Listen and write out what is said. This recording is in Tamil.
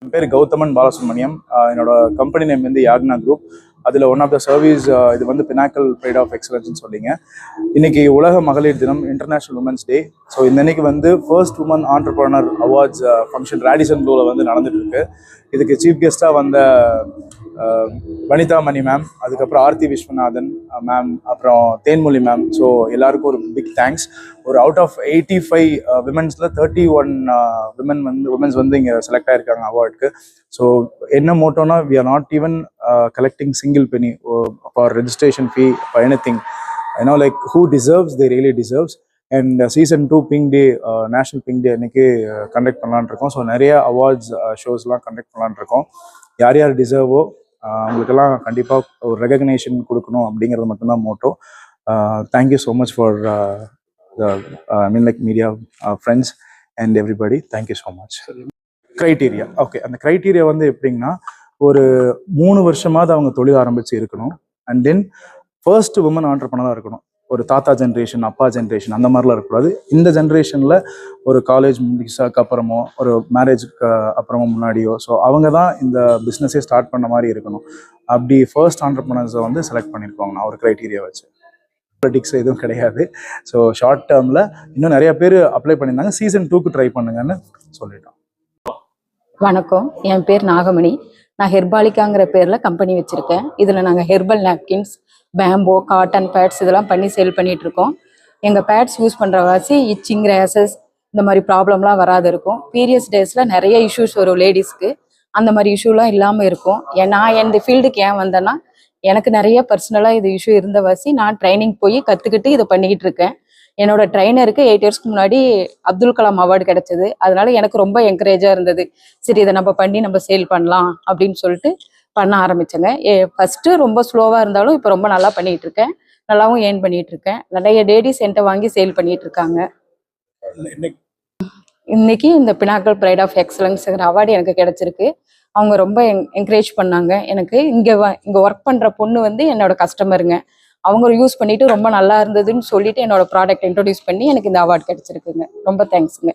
என் பேர் கௌதமன் பாலசுப்ரமணியம். என்னோட கம்பெனி நேம் வந்து யாக்னா குரூப். அதில் ஒன் ஆஃப் த சர்வீஸ் இது வந்து பினாக்கல் ப்ரைட் ஆஃப் எக்ஸலன்ஸ்னு சொல்லிங்க. இன்னைக்கு உலக மகளிர் தினம், இன்டர்நேஷ்னல் உமன்ஸ் டே. ஸோ இந்த இன்னைக்கு வந்து first woman entrepreneur awards function Radisson ப்ளூவில் வந்து நடந்துட்டு இருக்கு. இதுக்கு சீஃப் கெஸ்ட்டாக வந்த வனிதா மணி மேம், அதுக்கப்புறம் ஆர்த்தி விஸ்வநாதன் மேம், அப்புறம் தேன்மொழி மேம். ஸோ எல்லாருக்கும் ஒரு பிக் தேங்க்ஸ். ஒரு அவுட் ஆஃப் 85 விமென்ஸில் 31 விமென்ஸ் வந்து இங்கே செலக்ட் ஆகிருக்காங்க அவார்டுக்கு. ஸோ என்ன மோட்டோனா, we are not even collecting single penny for registration fee for anything. I know like who deserves, they really deserves. And season 2 Pink Day, National Pink Day அன்னைக்கு கண்டக்ட் பண்ணலான்னு இருக்கோம். ஸோ நிறைய அவார்ட்ஸ் ஷோஸ்லாம் கண்டக்ட் பண்ணலான்னு இருக்கோம். யார் யார் டிசர்வோ அவங்களுக்கெல்லாம் கண்டிப்பாக ஒரு ரெகக்னேஷன் கொடுக்கணும் அப்படிங்கிறது மட்டும்தான் motto. Thank you so much for media friends and everybody. Thank you so much. Criteria, okay, அந்த க்ரைட்டீரியா வந்து எப்படின்னா, ஒரு 3 வருஷமாவது அவங்க தொழில் ஆரம்பித்து இருக்கணும். அண்ட் தென் ஃபர்ஸ்ட் உமன் ஆண்டர்பிரனராக இருக்கணும். ஒரு தாத்தா ஜென்ரேஷன், அப்பா ஜென்ரேஷன் அந்த மாதிரிலாம் இருக்கக்கூடாது. இந்த ஜென்ரேஷனில் ஒரு காலேஜ் முடிச்சதுக்கு அப்புறமோ, ஒரு மேரேஜுக்கு அப்புறமோ முன்னாடியோ, ஸோ அவங்க தான் இந்த பிஸ்னஸே ஸ்டார்ட் பண்ண மாதிரி இருக்கணும். அப்படி ஃபர்ஸ்ட் ஆண்டர்பிரனர்ஸை வந்து செலக்ட் பண்ணியிருக்கோங்க நான் ஒரு க்ரைட்டீரியா வச்சு. பொலிட்டிக்ஸ் எதுவும் கிடையாது. ஸோ ஷார்ட் டேர்மில் இன்னும் நிறைய பேர் அப்ளை பண்ணியிருந்தாங்க. சீசன் 2க்கு ட்ரை பண்ணுங்கன்னு சொல்லிட்டோம். வணக்கம், என் பேர் நாகமணி. நான் ஹெர்பாலிக்காங்கிற பேரில் கம்பெனி வச்சுருக்கேன். இதில் நாங்கள் herbal napkins, bamboo, cotton pads இதெல்லாம் பண்ணி சேல் பண்ணிகிட்டு இருக்கோம். எங்கள் பேட்ஸ் யூஸ் பண்ணுற வாசி இச்சிங், ரேசஸ் இந்த மாதிரி ப்ராப்ளம்லாம் வராது இருக்கும். பீரியட்ஸ் டேஸில் நிறைய இஷ்யூஸ் வரும் லேடிஸ்க்கு. அந்த மாதிரி இஷ்யூலாம் இல்லாமல் இருக்கும். நான் இந்த ஃபீல்டுக்கு ஏன் வந்தேன்னா, எனக்கு நிறைய பர்சனலாக இது இஷ்யூ இருந்த வாசி நான் ட்ரைனிங் போய் கற்றுக்கிட்டு இதை பண்ணிக்கிட்டு இருக்கேன். என்னோட ட்ரைனருக்கு 8 இயர்ஸ்க்கு முன்னாடி அப்துல் கலாம் அவார்டு கிடைச்சது. அதனால எனக்கு ரொம்ப என்கரேஜாக இருந்தது. சரி, இதை நம்ம பண்ணி நம்ம சேல் பண்ணலாம் அப்படின்னு சொல்லிட்டு பண்ண ஆரம்பிச்சேங்க. ஃபர்ஸ்ட்டு ரொம்ப ஸ்லோவாக இருந்தாலும் இப்போ ரொம்ப நல்லா பண்ணிட்டு இருக்கேன். நல்லாவும் ஏர்ன் பண்ணிட்டு இருக்கேன். நிறைய லேடிஸ் என்கிட்ட வாங்கி சேல் பண்ணிட்டு இருக்காங்க. இன்னைக்கு இந்த பினாக்கல் ப்ரைட் ஆஃப் எக்ஸலன்ஸ்ங்கிற அவார்டு எனக்கு கிடைச்சிருக்கு. அவங்க ரொம்ப என்கரேஜ் பண்ணாங்க. எனக்கு இங்கே ஒர்க் பண்ணுற பொண்ணு வந்து என்னோட கஸ்டமருங்க. அவங்க யூஸ் பண்ணிட்டு ரொம்ப நல்லா இருந்ததுன்னு சொல்லிட்டு என்னோட ப்ராடக்ட் இன்ட்ரோடியூஸ் பண்ணி எனக்கு இந்த அவார்டு கிடைச்சிருக்குங்க. ரொம்ப தேங்க்ஸுங்க.